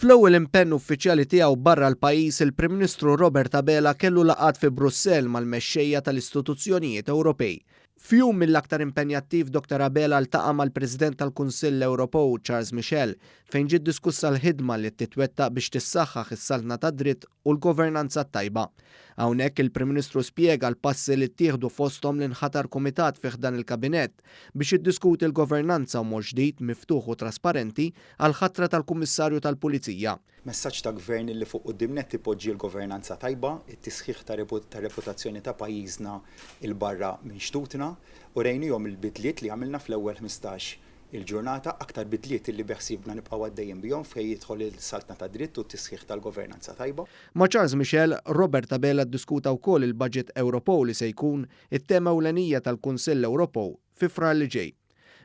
Fl-ewwel impenn uffiċjali tiegħu barra l-pajjiż, il-Prim Ministru Robert Abela kellu laqgħat fi Brussell mal-mexxejja tal-istituzzjonijiet Ewropej. F'jum mill-aktar impenjattiv Dr. Abela ltaqa' mal-President tal-Kunsill Ewropew Charles Michel fejn ġiet diskussa l-ħidma li titwettaq biex tissaħħaħ is-saltna tad-dritt u l-governanza tajba. Hawnhekk il-Prim Ministru spjega l-passi li ttieħdu fosthom li nħatar kumitat fih dan il-Kabinett biex jiddiskuti l-governanza u mod ġdid miftuħ u trasparenti għal ħatra tal-Kummissarju tal-Pulizija. Messaġġ ta' gvern li fuq qudiemnet tipoġġi l-governanza tajba, it-tisħiħ ta' reputazzjoni ta' pajjiżna il-barra minn xtutna u rejnihom il-bidliet li għamilna fl-ewwel 15 il-ġurnata, aktar bidliet li beħsibna nibqgħu għaddejjin bihom fejn jidħol il-saltna ta' dritt u t-tisħiħ tal-governanza tajba. Ma' Charles Michel, Robert Abela ddiskuta wkoll il-Baġġett Ewropew li se jkun it-tema ewlenija tal-Kunsill Ewropew fi frar li ġej.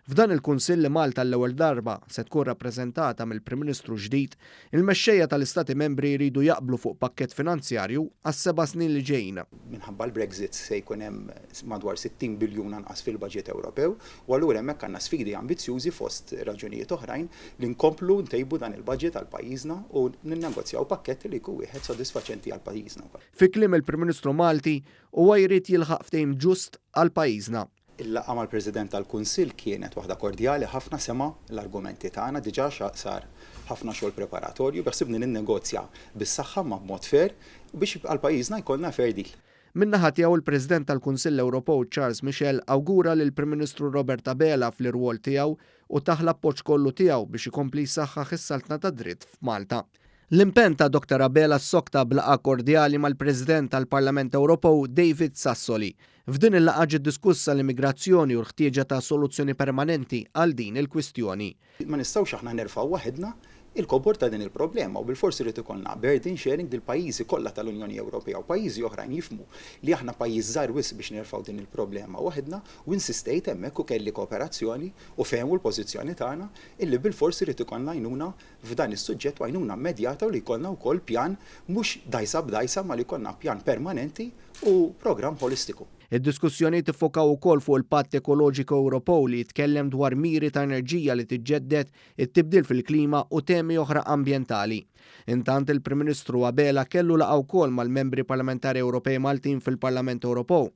F'dan il-Kunsill li Malta l-ewwel darba se tkun rappreżentata mill-Prim Ministru ġdid, il-mexxejja tal-Istati Membri jridu jaqblu fuq pakkett finanzjarju għas-7 snin li ġejjin. Minħabba l-Brexit se jkun hemm madwar 60 biljun anqas fil-Baġġett Ewropew u allura hemmhekk għandna sfidi ambizzjużi fost raġunijiet oħrajn li nkomplu ntejbu dan il-baġġett għal pajjiżna u ninnegozjaw pakkett li jkun wieħed sodisfaċenti għal pajjiżna. Fi kliem il-Prim Ministru Malti huwa jrid jilħaq ftehim ġust għal pajjiżna. Il-laqgħa mal-President tal-Kunsill kienet waħda kordjali ħafna, sema l-argumenti tagħna diġà sar ħafna xogħol preparatorju beħsibni ninnegozja bis-saħħa ma' b'mod fair biex għal pajjiżna jkollna fair deal. Min-naħa tiegħu il-President tal-Kunsill Ewropew Charles Michel awgura lil Prim Ministru Robert Abela fl-irwol tiegħu u taħla appoġġ kollu tiegħu biex ikompli jsaħħaħ is-saltna tad-dritt f'Malta. L-impenn ta' Dr. Abela ssokta b'laqgħa kordjali mal-President tal-Parlament Ewropew David Sassoli. F'din il-laqgħa ġiet diskussa l-immigrazzjoni u l-ħtieġa ta' soluzzjoni permanenti għal din il-kwistjoni. Ma nistgħux aħna nerfgħu waħedna il-kobor ta' din il-problema u bil-forsi rid ikollna burden sharing dil-pajjiżi kollha tal-Unjoni Ewropea u pajjiżi oħrajn jifhmu li aħna pajjiż żgħar wisq biex nerfgħu din il-problema waħedna u insistejt hemmhekk u kelli kooperazzjoni u fehmu l-pożizzjoni tagħna illi bil-forsi rid ikollna għajnuna f'dan is-suġġett u għajnuna immedjata u li jkollna wkoll pjan mhux dajsa b'dajsa ma li jkollna pjan permanenti u programm holistiku. Id-diskussjoni tiffokaw ukoll fuq il-Patt Ekoloġiku Ewropew li jitkellem dwar miri ta' enerġija li tiġġedded, it-tibdil fil-klima u temi oħra ambjentali. Intant il-Prim Ministru Abela kellu laqgħa wkoll mal-membri parlamentari Ewropej Maltin fil-Parlament Ewropew.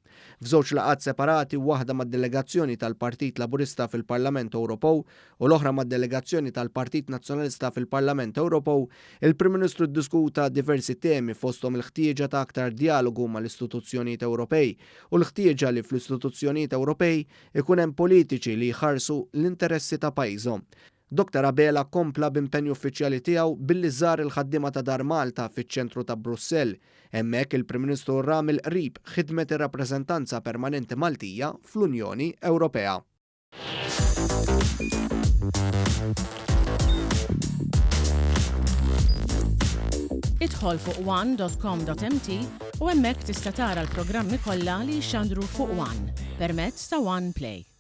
F'żewġ laqgħat separati, waħda mad-delegazzjoni tal-Partit Laburista fil-Parlament Ewropew u l-oħra mad-delegazzjoni tal-Partit Nazzjonalista fil-Parlament Ewropew, il-Prim Ministru ddiskuta diversi temi fosthom il-ħtieġa ta' aktar dialogu mal-istituzzjonijiet Ewropej u l-ħtieġa li fl-istituzzjonijiet Ewropej ikun hemm politiċi li jħarsu l-interessi ta' pajjiżhom. Dr. Abela kompla b'impenn uffiċjali tiegħu billi żar il-ħaddiema ta' Dar Malta fiċ-ċentru ta' Brussell. Hemmhekk il-Prim Ministru ra mill-qrib ħidmet ir-rappreżentanza permanenti Maltija fl-Unjoni Ewropea. Idħol fuq one.com.mt u hemmhekk tista' tara l-programmi kollha li jxandru fuq One permezz ta' One Play.